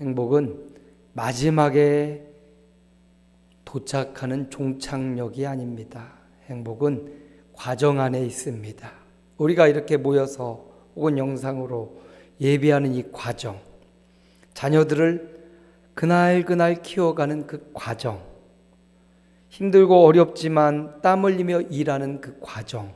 행복은 마지막에 도착하는 종착역이 아닙니다. 행복은 과정 안에 있습니다. 우리가 이렇게 모여서 혹은 영상으로 예배하는 이 과정, 자녀들을 그날 키워가는 그 과정, 힘들고 어렵지만 땀 흘리며 일하는 그 과정,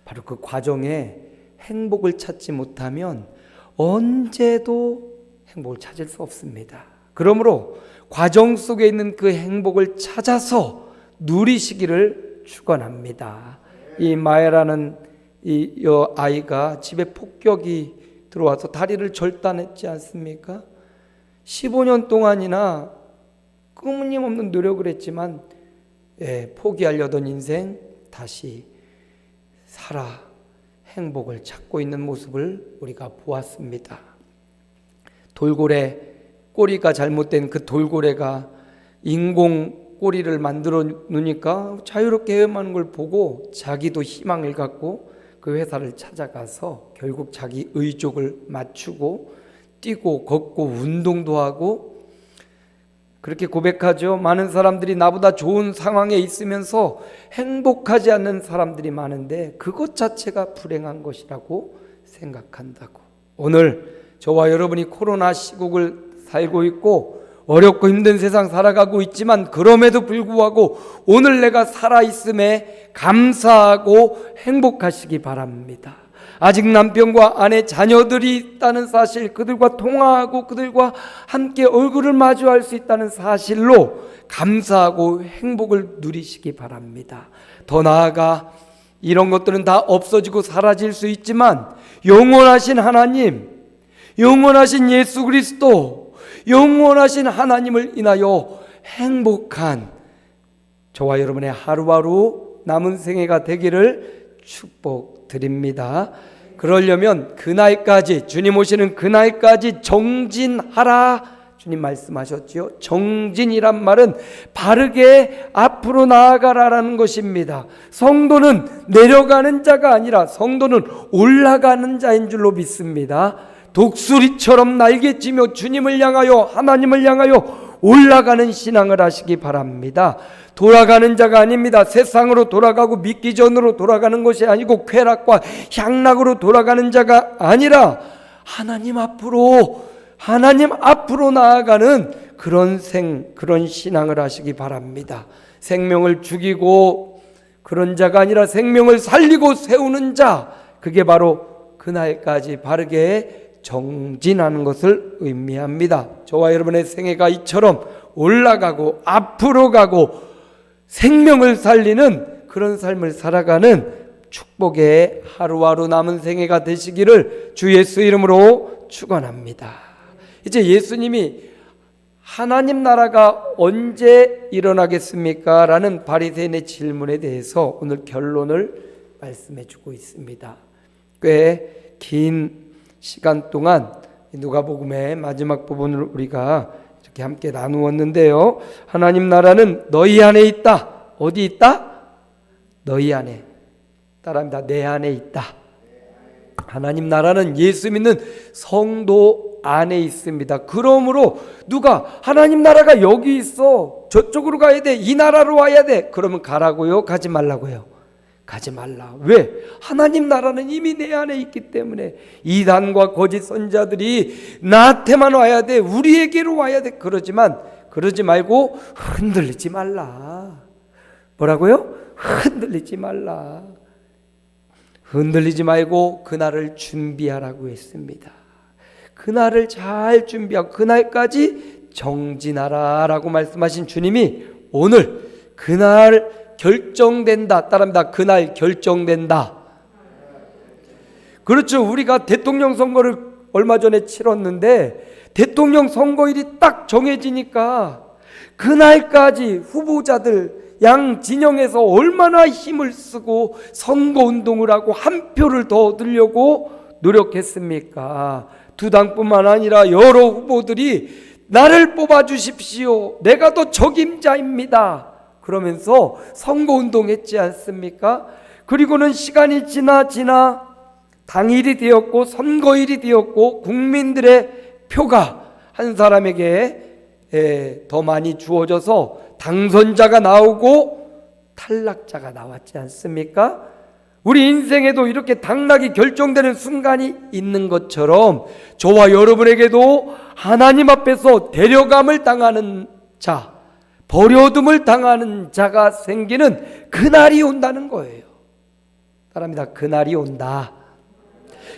바로 그 과정에 행복을 찾지 못하면 언제도 행복을 찾을 수 없습니다. 그러므로 과정 속에 있는 그 행복을 찾아서 누리시기를 축원합니다. 이 마야라는 이 아이가 집에 폭격이 들어와서 다리를 절단했지 않습니까? 15년 동안이나 끊임없는 노력을 했지만 포기하려던 인생 다시 살아 행복을 찾고 있는 모습을 우리가 보았습니다. 돌고래, 꼬리가 잘못된 그 돌고래가 인공 꼬리를 만들어 놓으니까 자유롭게 헤엄하는 걸 보고 자기도 희망을 갖고 그 회사를 찾아가서 결국 자기 의족을 맞추고 뛰고 걷고 운동도 하고 그렇게 고백하죠. 많은 사람들이 나보다 좋은 상황에 있으면서 행복하지 않는 사람들이 많은데 그것 자체가 불행한 것이라고 생각한다고. 오늘 저와 여러분이 코로나 시국을 살고 있고 어렵고 힘든 세상 살아가고 있지만 그럼에도 불구하고 오늘 내가 살아있음에 감사하고 행복하시기 바랍니다. 아직 남편과 아내, 자녀들이 있다는 사실, 그들과 통화하고 그들과 함께 얼굴을 마주할 수 있다는 사실로 감사하고 행복을 누리시기 바랍니다. 더 나아가 이런 것들은 다 없어지고 사라질 수 있지만 영원하신 하나님, 영원하신 예수 그리스도, 영원하신 하나님을 인하여 행복한 저와 여러분의 하루하루 남은 생애가 되기를 축복드립니다. 그러려면 그날까지, 주님 오시는 그날까지 정진하라 주님 말씀하셨지요. 정진이란 말은 바르게 앞으로 나아가라라는 것입니다. 성도는 내려가는 자가 아니라 성도는 올라가는 자인 줄로 믿습니다. 독수리처럼 날개치며 주님을 향하여, 하나님을 향하여 올라가는 신앙을 하시기 바랍니다. 돌아가는 자가 아닙니다. 세상으로 돌아가고 믿기전으로 돌아가는 것이 아니고 쾌락과 향락으로 돌아가는 자가 아니라 하나님 앞으로 나아가는 그런 신앙을 하시기 바랍니다. 생명을 죽이고 그런 자가 아니라 생명을 살리고 세우는 자, 그게 바로 그날까지 바르게 정진하는 것을 의미합니다. 저와 여러분의 생애가 이처럼 올라가고 앞으로 가고 생명을 살리는 그런 삶을 살아가는 축복의 하루하루 남은 생애가 되시기를 주 예수 이름으로 축원합니다. 이제 예수님이 하나님 나라가 언제 일어나겠습니까? 라는 바리새인의 질문에 대해서 오늘 결론을 말씀해 주고 있습니다. 꽤 긴 시간 동안 누가복음의 마지막 부분을 우리가 이렇게 함께 나누었는데요. 하나님 나라는 너희 안에 있다. 어디 있다? 너희 안에. 따라합니다. 내 안에 있다. 하나님 나라는 예수 믿는 성도 안에 있습니다. 그러므로 누가 하나님 나라가 여기 있어, 저쪽으로 가야 돼, 이 나라로 와야 돼, 그러면 가라고요? 가지 말라고요? 가지 말라. 왜? 하나님 나라는 이미 내 안에 있기 때문에. 이단과 거짓 선자들이 나한테만 와야 돼, 우리에게로 와야 돼, 그러지 말고 흔들리지 말라. 뭐라고요? 흔들리지 말라. 흔들리지 말고 그날을 준비하라고 했습니다. 그날을 잘 준비하고 그날까지 정진하라 라고 말씀하신 주님이 오늘 그날 결정된다. 따라합니다. 그날 결정된다. 그렇죠. 우리가 대통령 선거를 얼마 전에 치렀는데 대통령 선거일이 딱 정해지니까 그날까지 후보자들 양 진영에서 얼마나 힘을 쓰고 선거운동을 하고 한 표를 더 얻으려고 노력했습니까? 두 당뿐만 아니라 여러 후보들이 나를 뽑아주십시오, 내가 더 적임자입니다 그러면서 선거운동했지 않습니까? 그리고는 시간이 지나 당일이 되었고 선거일이 되었고 국민들의 표가 한 사람에게 더 많이 주어져서 당선자가 나오고 탈락자가 나왔지 않습니까? 우리 인생에도 이렇게 당락이 결정되는 순간이 있는 것처럼 저와 여러분에게도 하나님 앞에서 데려감을 당하는 자, 버려둠을 당하는 자가 생기는 그날이 온다는 거예요. 사람이다, 그날이 온다.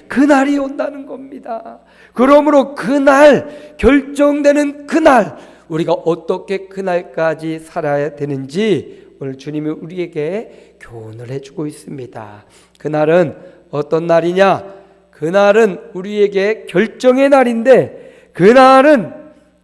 그날이 온다는 겁니다. 그러므로 그날, 결정되는 그날, 우리가 어떻게 그날까지 살아야 되는지 오늘 주님이 우리에게 교훈을 해주고 있습니다. 그날은 어떤 날이냐? 그날은 우리에게 결정의 날인데, 그날은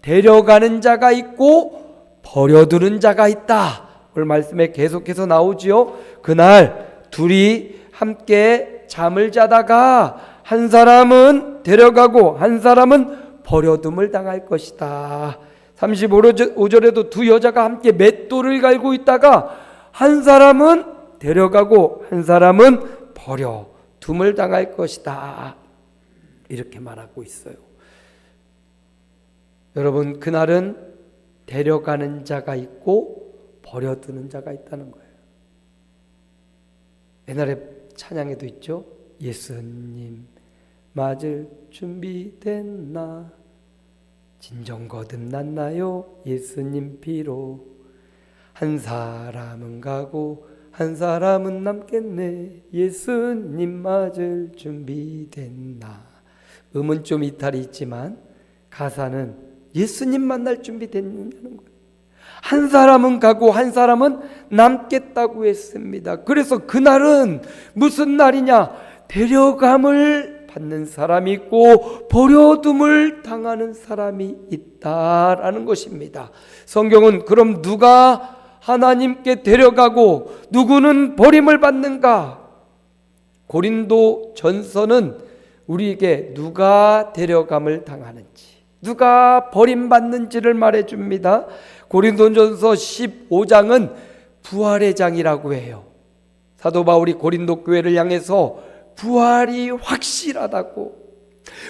데려가는 자가 있고 버려두는 자가 있다. 오늘 말씀에 계속해서 나오지요. 그날 둘이 함께 잠을 자다가 한 사람은 데려가고 한 사람은 버려둠을 당할 것이다. 35절에도 두 여자가 함께 맷돌을 갈고 있다가 한 사람은 데려가고 한 사람은 버려둠을 당할 것이다. 이렇게 말하고 있어요. 여러분, 그날은 데려가는 자가 있고 버려두는 자가 있다는 거예요. 옛날에 찬양에도 있죠. 예수님 맞을 준비됐나, 진정 거듭났나요 예수님 피로, 한 사람은 가고 한 사람은 남겠네, 예수님 맞을 준비됐나. 음은 좀 이탈이 있지만 가사는 예수님 만날 준비됐냐는 거예요. 한 사람은 가고 한 사람은 남겠다고 했습니다. 그래서 그날은 무슨 날이냐? 데려감을 받는 사람이 있고 버려둠을 당하는 사람이 있다라는 것입니다. 성경은 그럼 누가 하나님께 데려가고 누구는 버림을 받는가? 고린도 전서는 우리에게 누가 데려감을 당하는지, 누가 버림받는지를 말해줍니다. 고린도전서 15장은 부활의 장이라고 해요. 사도 바울이 고린도 교회를 향해서 부활이 확실하다고,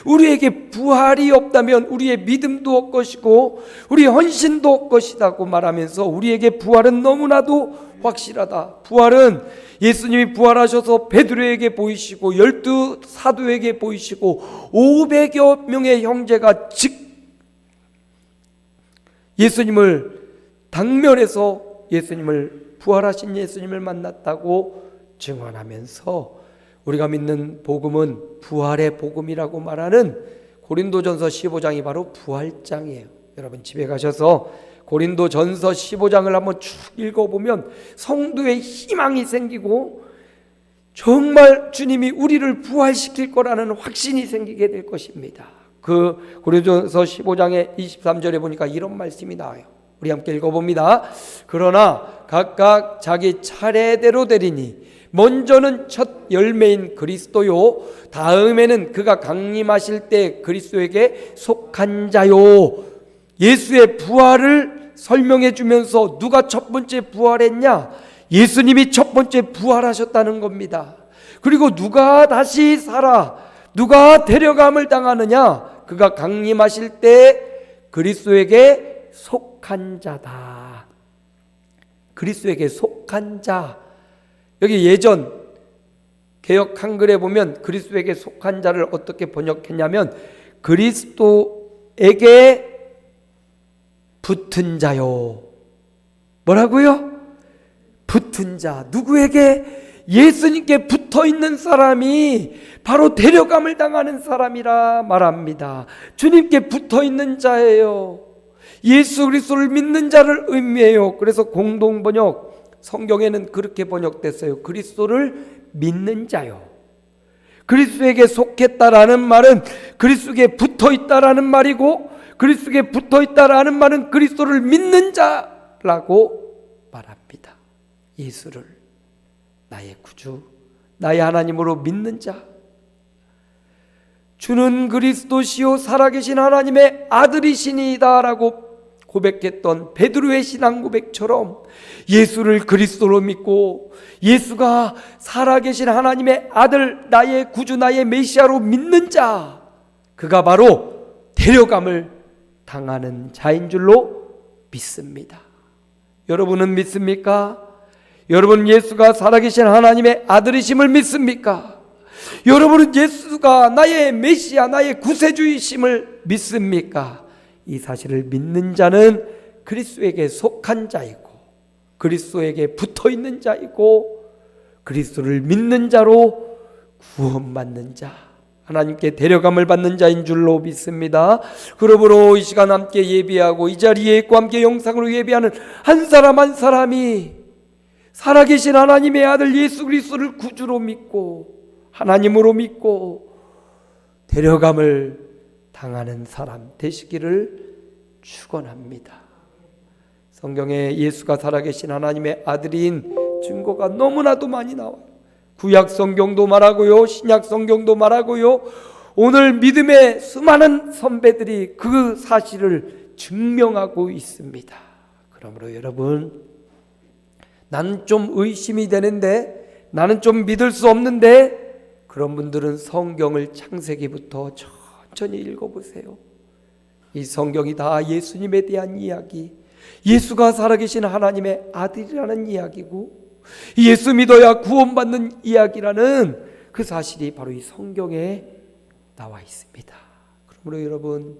우리에게 부활이 없다면 우리의 믿음도 없것이고 우리의 헌신도 없것이라고 말하면서 우리에게 부활은 너무나도 확실하다. 부활은 예수님이 부활하셔서 베드로에게 보이시고 12 사도에게 보이시고 500여 명의 형제가 예수님을 당면해서 예수님을, 부활하신 예수님을 만났다고 증언하면서 우리가 믿는 복음은 부활의 복음이라고 말하는 고린도전서 15장이 바로 부활장이에요. 여러분 집에 가셔서 고린도전서 15장을 한번 쭉 읽어보면 성도의 희망이 생기고 정말 주님이 우리를 부활시킬 거라는 확신이 생기게 될 것입니다. 그 고린도전서 15장의 23절에 보니까 이런 말씀이 나와요. 우리 함께 읽어봅니다. 그러나 각각 자기 차례대로 되리니 먼저는 첫 열매인 그리스도요, 다음에는 그가 강림하실 때 그리스도에게 속한 자요. 예수의 부활을 설명해 주면서 누가 첫 번째 부활했냐? 예수님이 첫 번째 부활하셨다는 겁니다. 그리고 누가 다시 살아, 누가 데려감을 당하느냐? 그가 강림하실 때 그리스도에게 속한 자다. 그리스도에게 속한 자. 여기 예전 개역 한글에 보면 그리스도에게 속한 자를 어떻게 번역했냐면 그리스도에게 붙은 자요. 뭐라고요? 붙은 자. 누구에게? 예수님께 붙어 있는 사람이 바로 데려감을 당하는 사람이라 말합니다. 주님께 붙어 있는 자예요. 예수 그리스도를 믿는 자를 의미해요. 그래서 공동 번역 성경에는 그렇게 번역됐어요. 그리스도를 믿는 자요. 그리스도에게 속했다라는 말은 그리스도에게 붙어 있다라는 말이고, 그리스도에게 붙어 있다라는 말은 그리스도를 믿는 자라고 말합니다. 예수를 나의 구주, 나의 하나님으로 믿는 자. 주는 그리스도시요 살아계신 하나님의 아들이시니이다라고 고백했던 베드로의 신앙 고백처럼 예수를 그리스도로 믿고 예수가 살아계신 하나님의 아들, 나의 구주, 나의 메시아로 믿는 자, 그가 바로 데려감을 당하는 자인 줄로 믿습니다. 여러분은 믿습니까? 여러분 예수가 살아계신 하나님의 아들이심을 믿습니까? 여러분은 예수가 나의 메시아, 나의 구세주이심을 믿습니까? 이 사실을 믿는 자는 그리스도에게 속한 자이고 그리스도에게 붙어있는 자이고 그리스도를 믿는 자로 구원받는 자, 하나님께 데려감을 받는 자인 줄로 믿습니다. 그러므로 이 시간 함께 예배하고 이 자리에 있고 함께 영상으로 예배하는 한 사람 한 사람이 살아계신 하나님의 아들 예수 그리스도를 구주로 믿고 하나님으로 믿고 데려감을 당하는 사람 되시기를 축원합니다. 성경에 예수가 살아계신 하나님의 아들인 증거가 너무나도 많이 나와요. 구약 성경도 말하고요, 신약 성경도 말하고요. 오늘 믿음의 수많은 선배들이 그 사실을 증명하고 있습니다. 그러므로 여러분, 나는 좀 의심이 되는데, 나는 좀 믿을 수 없는데, 그런 분들은 성경을 창세기부터 천천히 읽어보세요. 이 성경이 다 예수님에 대한 이야기, 예수가 살아계신 하나님의 아들이라는 이야기고 예수 믿어야 구원받는 이야기라는 그 사실이 바로 이 성경에 나와 있습니다. 그러므로 여러분,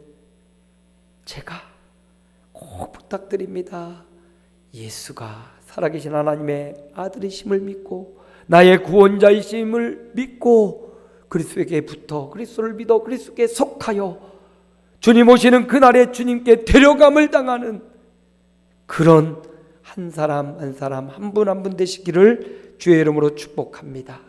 제가 꼭 부탁드립니다. 예수가 살아계신 하나님의 아들이심을 믿고 나의 구원자이심을 믿고 그리스도에게 붙어 그리스도를 믿어 그리스도께 속하여 주님 오시는 그날에 주님께 데려감을 당하는 그런 한 사람 한 사람 한 분 한 분 되시기를 주의 이름으로 축복합니다.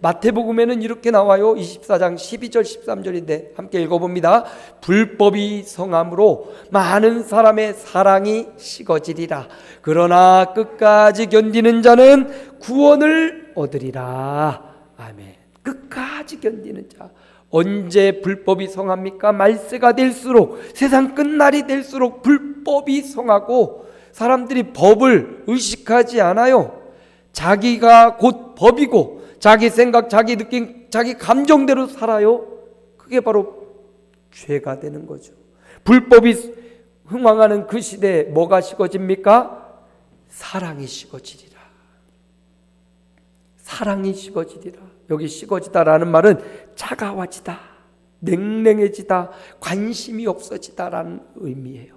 마태복음에는 이렇게 나와요. 24장 12절 13절인데 함께 읽어봅니다. 불법이 성함으로 많은 사람의 사랑이 식어지리라. 그러나 끝까지 견디는 자는 구원을 얻으리라. 아멘. 끝까지 견디는 자. 언제 불법이 성합니까? 말세가 될수록, 세상 끝날이 될수록 불법이 성하고 사람들이 법을 의식하지 않아요. 자기가 곧 법이고 자기 생각, 자기 느낌, 자기 감정대로 살아요. 그게 바로 죄가 되는 거죠. 불법이 흥왕하는 그 시대에 뭐가 식어집니까? 사랑이 식어지리라. 사랑이 식어지리라. 여기 식어지다라는 말은 차가워지다, 냉랭해지다, 관심이 없어지다라는 의미예요.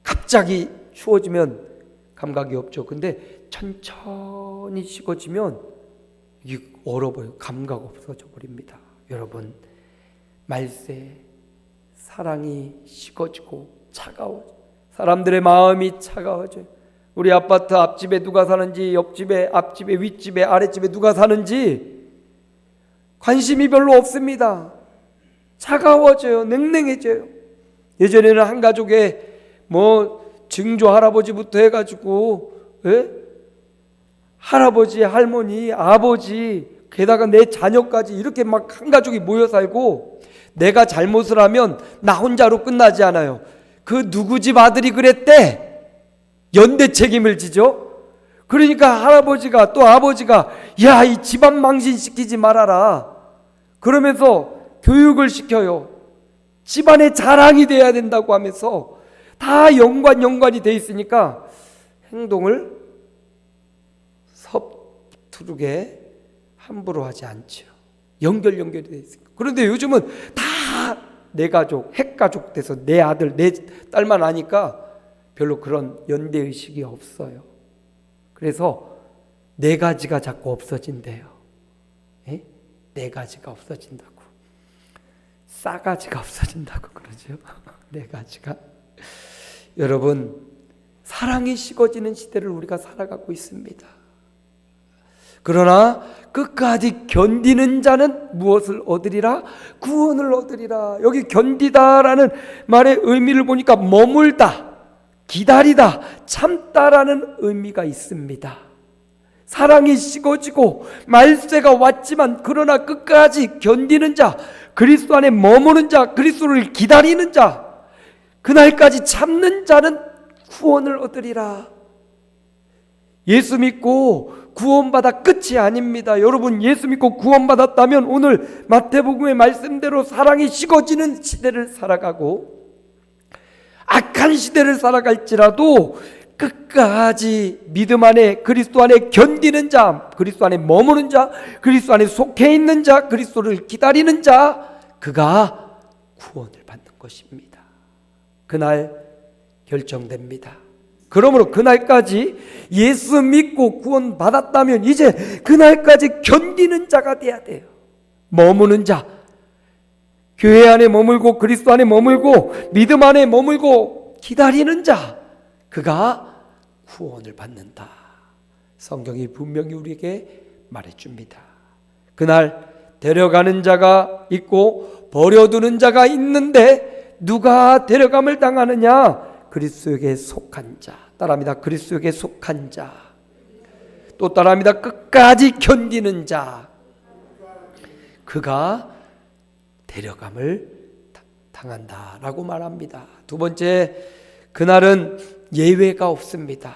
갑자기 추워지면 감각이 없죠. 근데 천천히 식어지면 이게 얼어버려요. 감각 없어져 버립니다. 여러분, 말세 사랑이 식어지고 차가워져. 사람들의 마음이 차가워져요. 우리 아파트 앞집에 누가 사는지, 옆집에, 앞집에, 윗집에, 아랫집에 누가 사는지 관심이 별로 없습니다. 차가워져요. 냉랭해져요. 예전에는 한 가족에 증조 할아버지부터 해가지고 할아버지, 할머니, 아버지, 게다가 내 자녀까지 이렇게 막 한 가족이 모여 살고 내가 잘못을 하면 나 혼자로 끝나지 않아요. 그 누구 집 아들이 그랬대. 연대 책임을 지죠. 그러니까 할아버지가 또 아버지가 야, 이 집안 망신시키지 말아라 그러면서 교육을 시켜요. 집안의 자랑이 돼야 된다고 하면서 다 연관이 돼 있으니까 행동을 서투르게 함부로 하지 않죠. 연결이 돼 있으니까. 그런데 요즘은 다 내 가족, 핵가족 돼서 내 아들, 내 딸만 아니까 별로 그런 연대의식이 없어요. 그래서 네 가지가 자꾸 없어진대요. 네 가지가 없어진다고. 싸가지가 없어진다고 그러죠. 네 가지가. 여러분, 사랑이 식어지는 시대를 우리가 살아가고 있습니다. 그러나 끝까지 견디는 자는 무엇을 얻으리라? 구원을 얻으리라. 여기 견디다라는 말의 의미를 보니까 머물다, 기다리다, 참다라는 의미가 있습니다. 사랑이 식어지고 말세가 왔지만 그러나 끝까지 견디는 자, 그리스도 안에 머무는 자, 그리스도를 기다리는 자, 그날까지 참는 자는 구원을 얻으리라. 예수 믿고 구원받아 끝이 아닙니다. 여러분, 예수 믿고 구원받았다면 오늘 마태복음의 말씀대로 사랑이 식어지는 시대를 살아가고 악한 시대를 살아갈지라도 끝까지 믿음 안에, 그리스도 안에 견디는 자, 그리스도 안에 머무는 자, 그리스도 안에 속해 있는 자, 그리스도를 기다리는 자, 그가 구원을 받는 것입니다. 그날 결정됩니다. 그러므로 그날까지 예수 믿고 구원 받았다면 이제 그날까지 견디는 자가 돼야 돼요. 머무는 자, 교회 안에 머물고 그리스도 안에 머물고 믿음 안에 머물고 기다리는 자, 그가 구원을 받는다. 성경이 분명히 우리에게 말해줍니다. 그날 데려가는 자가 있고 버려두는 자가 있는데 누가 데려감을 당하느냐? 그리스도에게 속한 자. 따라합니다. 그리스도에게 속한 자. 또 따라합니다. 끝까지 견디는 자. 그가 데려감을 당한다라고 말합니다. 두 번째, 그날은 예외가 없습니다.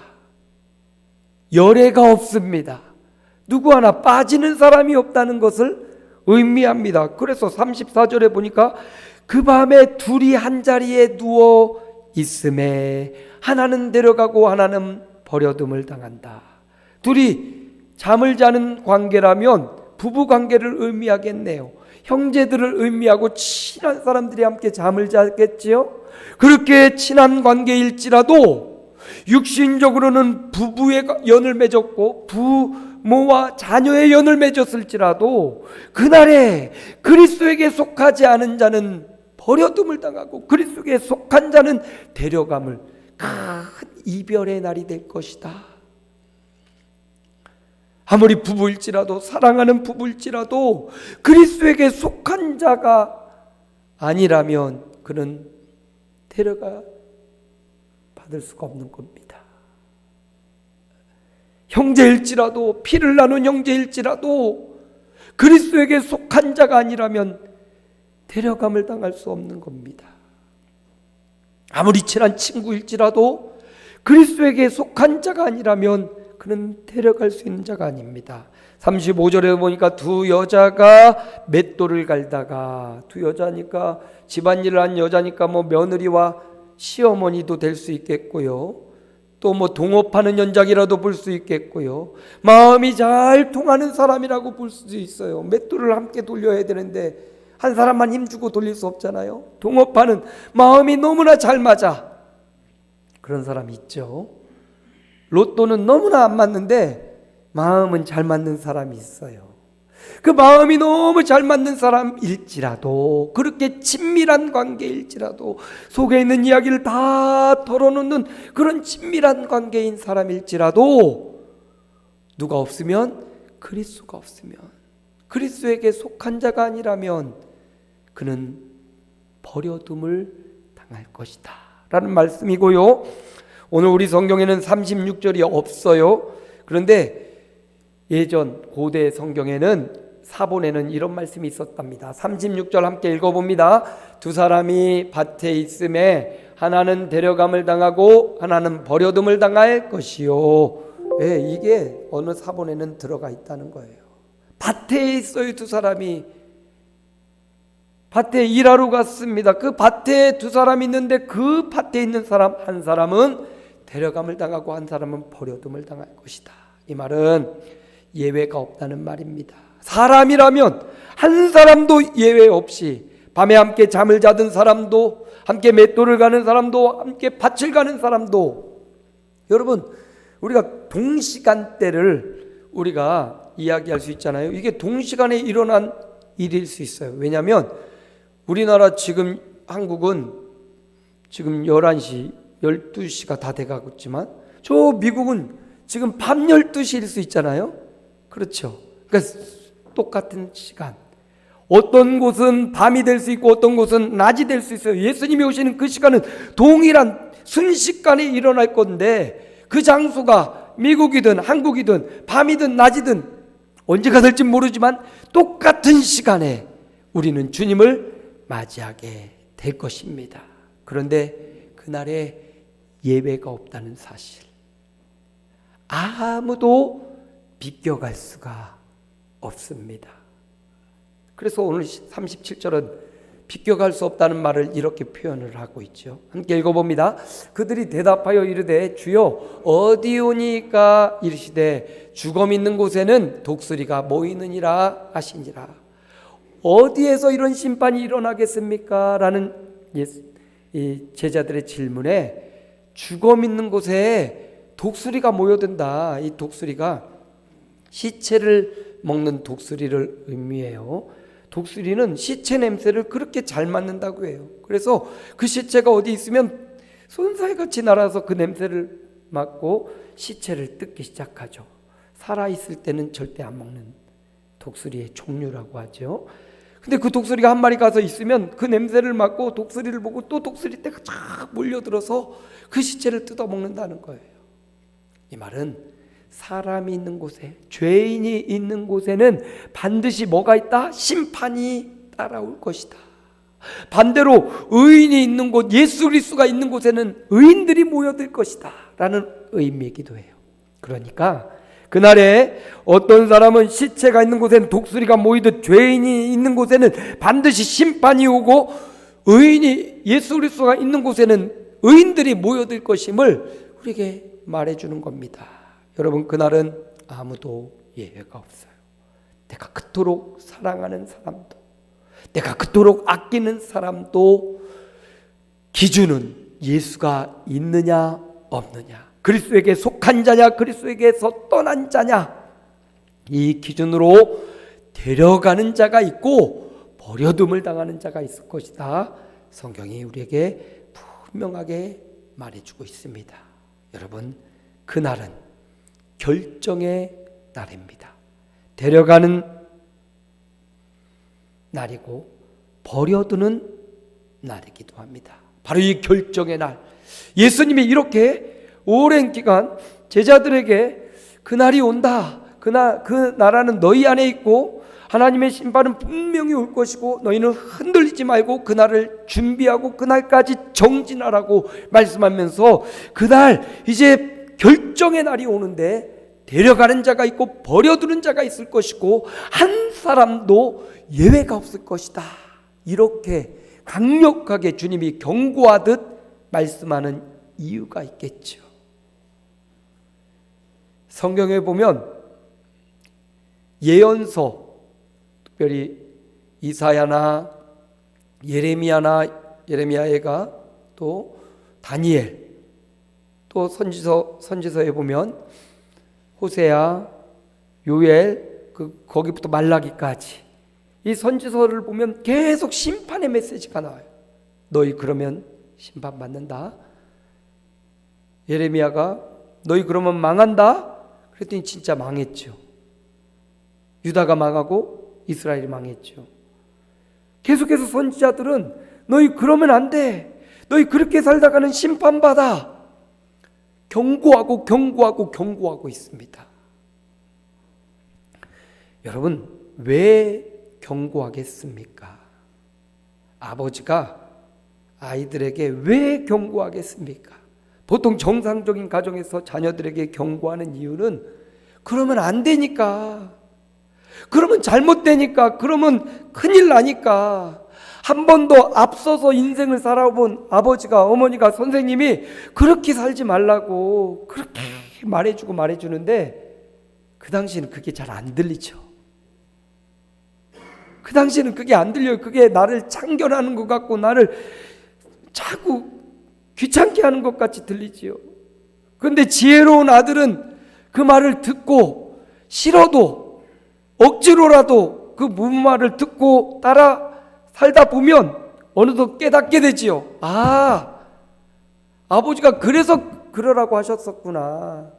열애가 없습니다. 누구 하나 빠지는 사람이 없다는 것을 의미합니다. 그래서 34절에 보니까 그 밤에 둘이 한 자리에 누워 있음에 하나는 데려가고 하나는 버려둠을 당한다. 둘이 잠을 자는 관계라면 부부 관계를 의미하겠네요. 형제들을 의미하고 친한 사람들이 함께 잠을 자겠지요. 그렇게 친한 관계일지라도 육신적으로는 부부의 연을 맺었고 부모와 자녀의 연을 맺었을지라도 그날에 그리스도에게 속하지 않은 자는 버려둠을 당하고 그리스도에게 속한 자는 데려감을, 큰 이별의 날이 될 것이다. 아무리 부부일지라도, 사랑하는 부부일지라도 그리스도에게 속한 자가 아니라면 그는 데려가 받을 수가 없는 겁니다. 형제일지라도, 피를 나눈 형제일지라도 그리스도에게 속한 자가 아니라면 데려감을 당할 수 없는 겁니다. 아무리 친한 친구일지라도 그리스도에게 속한 자가 아니라면 그는 데려갈 수 있는 자가 아닙니다. 35절에 보니까 두 여자가 맷돌을 갈다가, 두 여자니까 집안일을 한 여자니까 뭐 며느리와 시어머니도 될 수 있겠고요. 또 뭐 동업하는 연장이라도 볼 수 있겠고요. 마음이 잘 통하는 사람이라고 볼 수도 있어요. 맷돌을 함께 돌려야 되는데 한 사람만 힘주고 돌릴 수 없잖아요. 동업하는, 마음이 너무나 잘 맞아, 그런 사람이 있죠. 로또는 너무나 안 맞는데 마음은 잘 맞는 사람이 있어요. 그 마음이 너무 잘 맞는 사람일지라도, 그렇게 친밀한 관계일지라도, 속에 있는 이야기를 다 털어놓는 그런 친밀한 관계인 사람일지라도 누가 없으면, 그리스도가 없으면, 그리스도에게 속한 자가 아니라면 그는 버려둠을 당할 것이다 라는 말씀이고요. 오늘 우리 성경에는 36절이 없어요. 그런데 예전 고대 성경에는 사본에는 이런 말씀이 있었답니다. 36절 함께 읽어봅니다. 두 사람이 밭에 있음에 하나는 데려감을 당하고 하나는 버려둠을 당할 것이요. 예, 이게 어느 사본에는 들어가 있다는 거예요. 밭에 있어요. 두 사람이 밭에 일하러 갔습니다. 그 밭에 두 사람이 있는데 그 밭에 있는 사람 한 사람은 데려감을 당하고 한 사람은 버려둠을 당할 것이다. 이 말은 예외가 없다는 말입니다. 사람이라면 한 사람도 예외 없이 밤에 함께 잠을 자던 사람도, 함께 맷돌을 가는 사람도, 함께 밭을 가는 사람도, 여러분 우리가 동시간대를 우리가 이야기할 수 있잖아요. 이게 동시간에 일어난 일일 수 있어요. 왜냐하면 우리나라 지금 한국은 지금 11시 12시가 다 돼가고 있지만 저 미국은 지금 밤 12시일 수 있잖아요. 그렇죠. 그러니까 똑같은 시간, 어떤 곳은 밤이 될 수 있고 어떤 곳은 낮이 될 수 있어요. 예수님이 오시는 그 시간은 동일한 순식간에 일어날 건데 그 장소가 미국이든 한국이든 밤이든 낮이든 언제가 될지 모르지만 똑같은 시간에 우리는 주님을 맞이하게 될 것입니다. 그런데 그날에 예외가 없다는 사실, 아무도 비껴갈 수가 없습니다. 그래서 오늘 37절은 비껴갈 수 없다는 말을 이렇게 표현을 하고 있죠. 함께 읽어봅니다. 그들이 대답하여 이르되 주여 어디오니까 이르시되 주검 있는 곳에는 독수리가 모이느니라 하시니라. 어디에서 이런 심판이 일어나겠습니까? 라는 이 제자들의 질문에 주검 있는 곳에 독수리가 모여든다. 이 독수리가 시체를 먹는 독수리를 의미해요. 독수리는 시체 냄새를 그렇게 잘 맡는다고 해요. 그래서 그 시체가 어디 있으면 손살같이 날아서 그 냄새를 맡고 시체를 뜯기 시작하죠. 살아있을 때는 절대 안 먹는 독수리의 종류라고 하죠. 근데 그 독수리가 한 마리 가서 있으면 그 냄새를 맡고 독수리를 보고 또 독수리 떼가 쫙 몰려들어서 그 시체를 뜯어먹는다는 거예요. 이 말은 사람이 있는 곳에, 죄인이 있는 곳에는 반드시 뭐가 있다? 심판이 따라올 것이다. 반대로 의인이 있는 곳, 예수 그리스도가 있는 곳에는 의인들이 모여들 것이다 라는 의미이기도 해요. 그러니까 그날에 어떤 사람은 시체가 있는 곳에는 독수리가 모이듯 죄인이 있는 곳에는 반드시 심판이 오고, 의인이 예수 그리스도가 있는 곳에는 의인들이 모여들 것임을 우리에게 말해주는 겁니다. 여러분, 그날은 아무도 예외가 없어요. 내가 그토록 사랑하는 사람도, 내가 그토록 아끼는 사람도 기준은 예수가 있느냐 없느냐, 그리스도에게 속한 자냐 그리스도에게서 떠난 자냐, 이 기준으로 데려가는 자가 있고 버려둠을 당하는 자가 있을 것이다. 성경이 우리에게 분명하게 말해주고 있습니다. 여러분, 그날은 결정의 날입니다. 데려가는 날이고 버려두는 날이기도 합니다. 바로 이 결정의 날, 예수님이 이렇게 오랜 기간 제자들에게 그날이 온다, 그 나라는 너희 안에 있고 하나님의 심판은 분명히 올 것이고 너희는 흔들리지 말고 그날을 준비하고 그날까지 정진하라고 말씀하면서, 그날 이제 결정의 날이 오는데 데려가는 자가 있고 버려두는 자가 있을 것이고 한 사람도 예외가 없을 것이다, 이렇게 강력하게 주님이 경고하듯 말씀하는 이유가 있겠죠. 성경에 보면 예언서, 특별히 이사야나 예레미야가 또 다니엘, 또 선지서에 보면 호세아, 요엘, 거기부터 말라기까지 이 선지서를 보면 계속 심판의 메시지가 나와요. 너희 그러면 심판받는다. 예레미야가 너희 그러면 망한다. 그랬더니 진짜 망했죠. 유다가 망하고 이스라엘이 망했죠. 계속해서 선지자들은 너희 그러면 안 돼, 너희 그렇게 살다가는 심판받아, 경고하고 있습니다. 여러분, 왜 경고하겠습니까? 아버지가 아이들에게 왜 경고하겠습니까? 보통 정상적인 가정에서 자녀들에게 경고하는 이유는 그러면 안 되니까, 그러면 잘못되니까, 그러면 큰일 나니까. 한 번도 앞서서 인생을 살아본 아버지가, 어머니가, 선생님이 그렇게 살지 말라고 그렇게 말해주는데 그 당시에는 그게 잘 안 들리죠. 그 당시에는 그게 안 들려요. 그게 나를 참견하는 것 같고 나를 자꾸 귀찮게 하는 것 같이 들리지요. 그런데 지혜로운 아들은 그 말을 듣고 싫어도 억지로라도 그 무말을 듣고 따라 살다 보면 어느덧 깨닫게 되지요. 아, 아버지가 그래서 그러라고 하셨었구나.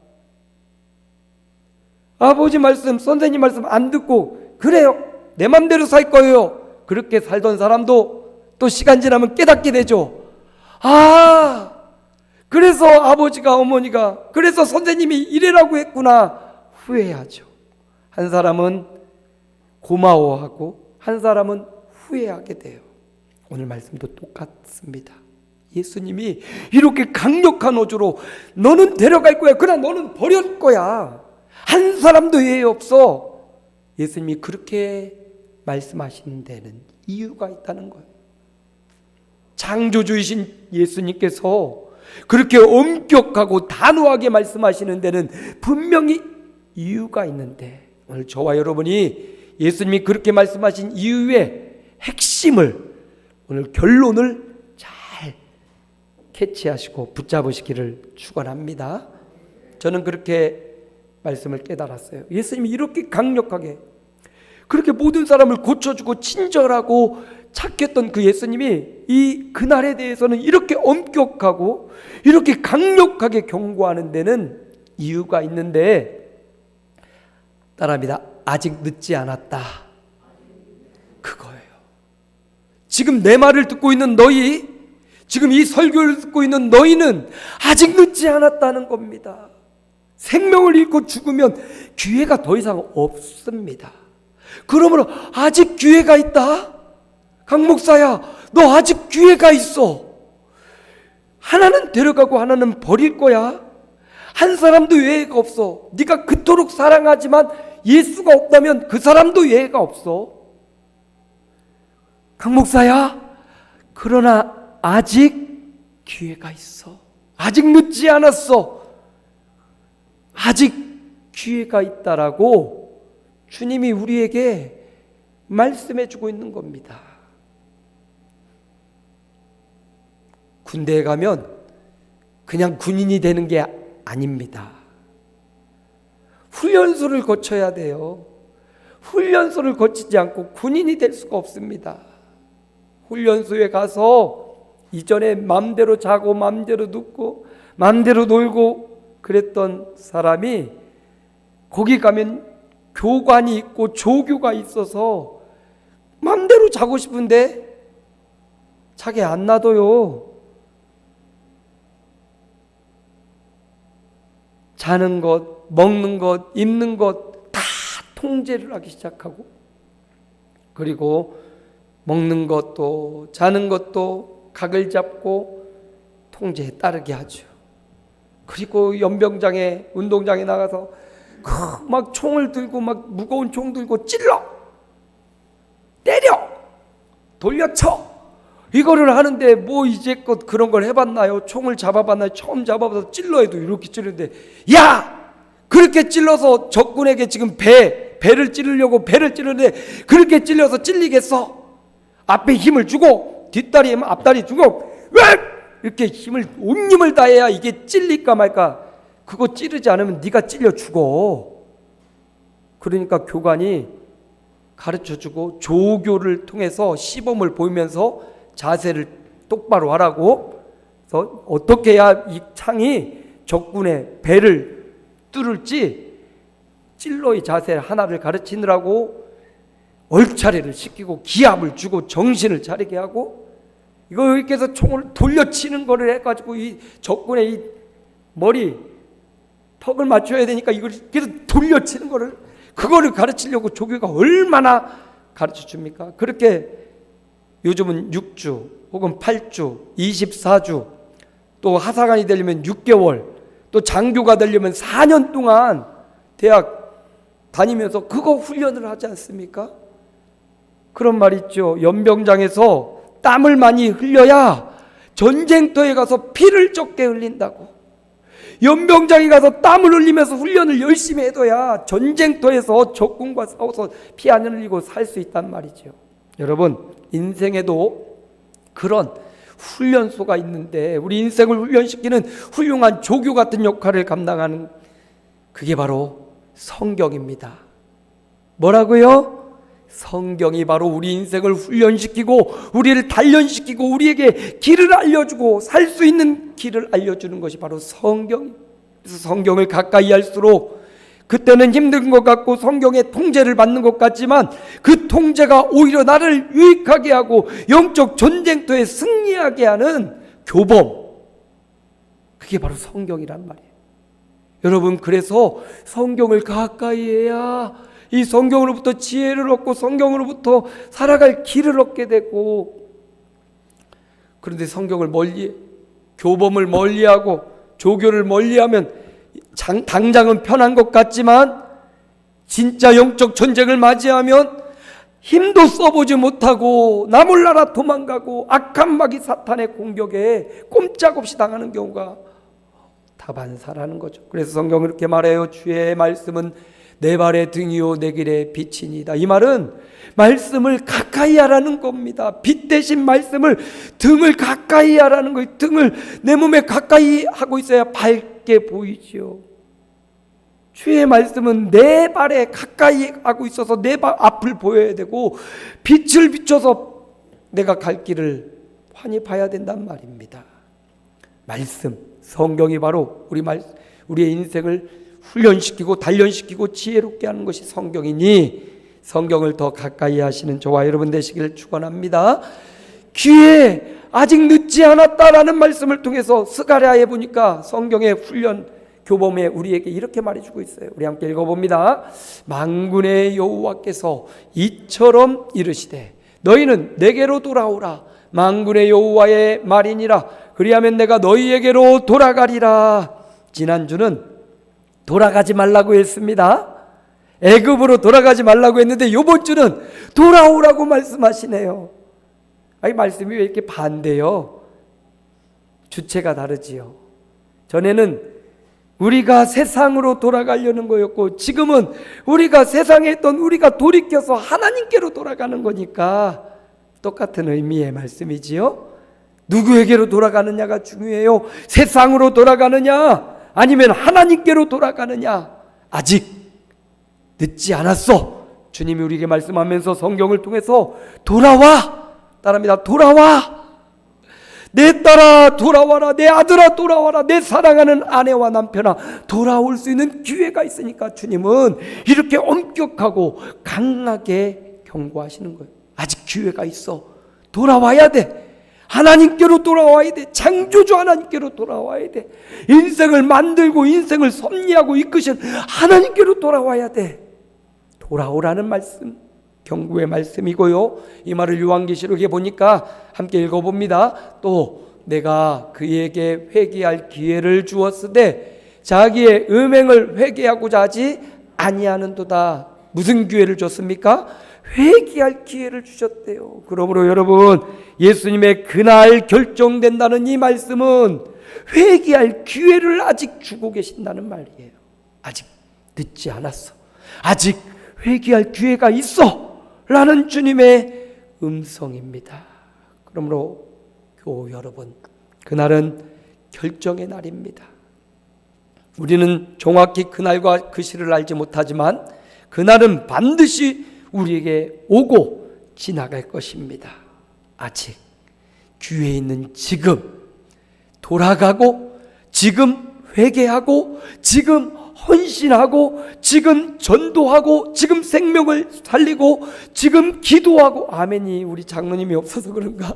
아버지 말씀, 선생님 말씀 안 듣고 그래요, 내 맘대로 살 거예요, 그렇게 살던 사람도 또 시간 지나면 깨닫게 되죠. 아, 그래서 아버지가, 어머니가, 그래서 선생님이 이래라고 했구나, 후회하죠. 한 사람은 고마워하고 한 사람은 후회하게 돼요. 오늘 말씀도 똑같습니다. 예수님이 이렇게 강력한 어조로 너는 데려갈 거야, 그러나 너는 버릴 거야, 한 사람도 예외 없어. 예수님이 그렇게 말씀하시는 데는 이유가 있다는 거예요. 창조주이신 예수님께서 그렇게 엄격하고 단호하게 말씀하시는 데는 분명히 이유가 있는데, 오늘 저와 여러분이 예수님이 그렇게 말씀하신 이유의 핵심을, 오늘 결론을 잘 캐치하시고 붙잡으시기를 축원합니다. 저는 그렇게 말씀을 깨달았어요. 예수님이 이렇게 강력하게, 그렇게 모든 사람을 고쳐주고 친절하고 착했던 그 예수님이 이 그날에 대해서는 이렇게 엄격하고 이렇게 강력하게 경고하는 데는 이유가 있는데, 따라합니다. 아직 늦지 않았다. 그거예요. 지금 내 말을 듣고 있는 너희, 지금 이 설교를 듣고 있는 너희는 아직 늦지 않았다는 겁니다. 생명을 잃고 죽으면 기회가 더 이상 없습니다. 그러므로 아직 기회가 있다. 강 목사야, 너 아직 기회가 있어. 하나는 데려가고 하나는 버릴 거야. 한 사람도 예외가 없어. 네가 그토록 사랑하지만 예수가 없다면 그 사람도 예외가 없어. 강 목사야, 그러나 아직 기회가 있어. 아직 늦지 않았어. 아직 기회가 있다라고 주님이 우리에게 말씀해 주고 있는 겁니다. 군대에 가면 그냥 군인이 되는 게 아닙니다. 훈련소를 거쳐야 돼요. 훈련소를 거치지 않고 군인이 될 수가 없습니다. 훈련소에 가서 이전에 마음대로 자고 마음대로 눕고 마음대로 놀고 그랬던 사람이 거기 가면 교관이 있고 조교가 있어서 마음대로 자고 싶은데 자기 안 놔둬요. 자는 것, 먹는 것, 입는 것 다 통제를 하기 시작하고, 그리고 먹는 것도 자는 것도 각을 잡고 통제에 따르게 하죠. 그리고 연병장에, 운동장에 나가서 막 총을 들고 막 무거운 총 들고 찔러, 때려, 돌려쳐, 이거를 하는데 뭐 이제껏 그런 걸 해봤나요? 총을 잡아봤나요? 처음 잡아봐서 찔러 해도 이렇게 찌르는데, 야! 그렇게 찔러서 적군에게 지금 배를 찌르려고 배를 찌르는데 그렇게 찔려서 찔리겠어? 앞에 힘을 주고 뒷다리에 앞다리 주고 이렇게 온 힘을 다해야 이게 찔릴까 말까. 그거 찌르지 않으면 네가 찔려 죽어. 그러니까 교관이 가르쳐주고 조교를 통해서 시범을 보이면서 자세를 똑바로 하라고. 그래서 어떻게 해야 이 창이 적군의 배를 뚫을지 찔러의 자세 하나를 가르치느라고 얼차례를 시키고 기합을 주고 정신을 차리게 하고, 이거 이렇게 해서 총을 돌려치는 거를 해가지고 이 적군의 이 머리 턱을 맞춰야 되니까 이걸 계속 돌려치는 거를, 그거를 가르치려고 조교가 얼마나 가르쳐 줍니까? 그렇게 요즘은 6주 혹은 8주, 24주, 또 하사관이 되려면 6개월, 또 장교가 되려면 4년 동안 대학 다니면서 그거 훈련을 하지 않습니까? 그런 말 있죠. 연병장에서 땀을 많이 흘려야 전쟁터에 가서 피를 적게 흘린다고. 연병장에 가서 땀을 흘리면서 훈련을 열심히 해둬야 전쟁터에서 적군과 싸워서 피 안 흘리고 살 수 있단 말이죠. 여러분, 인생에도 그런 훈련소가 있는데, 우리 인생을 훈련시키는 훌륭한 조교 같은 역할을 감당하는, 그게 바로 성경입니다. 뭐라고요? 성경이 바로 우리 인생을 훈련시키고 우리를 단련시키고 우리에게 길을 알려주고 살 수 있는 길을 알려주는 것이 바로 성경입니다. 그래서 성경을 가까이 할수록 그때는 힘든 것 같고 성경의 통제를 받는 것 같지만 그 통제가 오히려 나를 유익하게 하고 영적 전쟁터에 승리하게 하는 교범, 그게 바로 성경이란 말이에요. 여러분, 그래서 성경을 가까이 해야 이 성경으로부터 지혜를 얻고 성경으로부터 살아갈 길을 얻게 되고, 그런데 성경을 멀리, 교범을 멀리하고 조교를 멀리하면 당장은 편한 것 같지만 진짜 영적 전쟁을 맞이하면 힘도 써보지 못하고 나 몰라라 도망가고 악한 마귀 사탄의 공격에 꼼짝없이 당하는 경우가 다반사라는 거죠. 그래서 성경은 이렇게 말해요. 주의 말씀은 내 발의 등이요 내 길의 빛이니이다. 이 말은 말씀을 가까이 하라는 겁니다. 빛 대신 말씀을 등을 가까이 하라는 거예요. 등을 내 몸에 가까이 하고 있어야 밝게 보이지요. 주의 말씀은 내 발에 가까이 하고 있어서 내 발 앞을 보여야 되고 빛을 비춰서 내가 갈 길을 환히 봐야 된단 말입니다. 말씀, 성경이 바로 우리의 인생을 훈련시키고 단련시키고 지혜롭게 하는 것이 성경이니 성경을 더 가까이 하시는 저와 여러분 되시기를 축원합니다. 기회 아직 늦지 않았다라는 말씀을 통해서 스가랴에 보니까 성경의 훈련 교범에 우리에게 이렇게 말해주고 있어요. 우리 함께 읽어봅니다. 만군의 여호와께서 이처럼 이르시되 너희는 내게로 돌아오라. 만군의 여호와의 말이니라. 그리하면 내가 너희에게로 돌아가리라. 지난주는 돌아가지 말라고 했습니다. 애굽으로 돌아가지 말라고 했는데 이번 주는 돌아오라고 말씀하시네요. 이 말씀이 왜 이렇게 반대요? 주체가 다르지요. 전에는 우리가 세상으로 돌아가려는 거였고 지금은 우리가 세상에 있던 우리가 돌이켜서 하나님께로 돌아가는 거니까 똑같은 의미의 말씀이지요. 누구에게로 돌아가느냐가 중요해요. 세상으로 돌아가느냐 아니면 하나님께로 돌아가느냐. 아직 늦지 않았어. 주님이 우리에게 말씀하면서 성경을 통해서 돌아와, 따라합니다. 돌아와. 내 딸아 돌아와라. 내 아들아 돌아와라. 내 사랑하는 아내와 남편아 돌아올 수 있는 기회가 있으니까 주님은 이렇게 엄격하고 강하게 경고하시는 거예요. 아직 기회가 있어. 돌아와야 돼. 하나님께로 돌아와야 돼. 창조주 하나님께로 돌아와야 돼. 인생을 만들고 인생을 섭리하고 이끄신 하나님께로 돌아와야 돼. 돌아오라는 말씀, 경고의 말씀이고요. 이 말을 요한계시록에 보니까 함께 읽어봅니다. 또 내가 그에게 회개할 기회를 주었으되 자기의 음행을 회개하고자 하지 아니하는도다. 무슨 기회를 줬습니까? 회개할 기회를 주셨대요. 그러므로 여러분, 예수님의 그날 결정된다는 이 말씀은 회개할 기회를 아직 주고 계신다는 말이에요. 아직 늦지 않았어. 아직 회개할 기회가 있어 라는 주님의 음성입니다. 그러므로 교우 여러분, 그날은 결정의 날입니다. 우리는 정확히 그날과 그 시를 알지 못하지만 그날은 반드시 우리에게 오고 지나갈 것입니다. 아직 기회 있는 지금 돌아가고 지금 회개하고 지금 헌신하고 지금 전도하고 지금 생명을 살리고 지금 기도하고, 아멘이 우리 장로님이 없어서 그런가,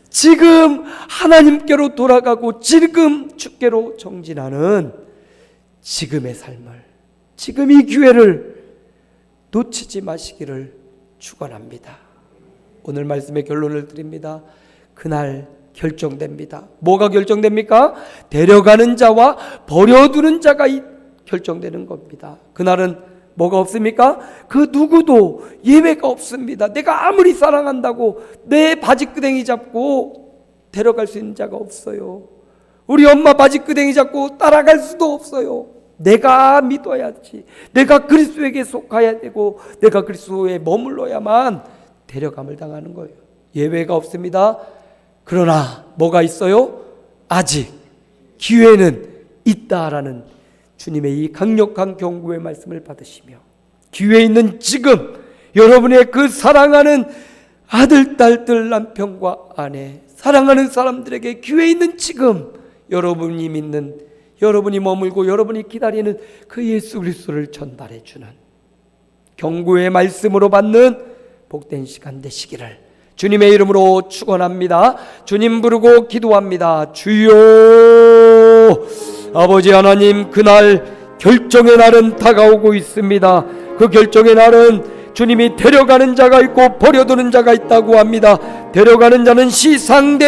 지금 하나님께로 돌아가고 지금 주께로 정진하는 지금의 삶을, 지금 이 기회를 놓치지 마시기를 축원합니다. 오늘 말씀의 결론을 드립니다. 그날 결정됩니다. 뭐가 결정됩니까? 데려가는 자와 버려두는 자가 결정되는 겁니다. 그날은 뭐가 없습니까? 그 누구도 예외가 없습니다. 내가 아무리 사랑한다고 내 바지끄댕이 잡고 데려갈 수 있는 자가 없어요. 우리 엄마 바지끄댕이 잡고 따라갈 수도 없어요. 내가 믿어야지. 내가 그리스도에게 속해야 되고 내가 그리스도에 머물러야만 데려감을 당하는 거예요. 예외가 없습니다. 그러나 뭐가 있어요? 아직 기회는 있다라는 주님의 이 강력한 경고의 말씀을 받으시며 기회 있는 지금 여러분의 그 사랑하는 아들, 딸들, 남편과 아내, 사랑하는 사람들에게 기회 있는 지금 여러분이 믿는, 여러분이 머물고 여러분이 기다리는 그 예수 그리스도를 전달해 주는 경고의 말씀으로 받는 복된 시간 되시기를 주님의 이름으로 축원합니다. 주님 부르고 기도합니다. 주여, 아버지 하나님, 그날 결정의 날은 다가오고 있습니다. 그 결정의 날은 주님이 데려가는 자가 있고 버려두는 자가 있다고 합니다. 데려가는 자는 시상대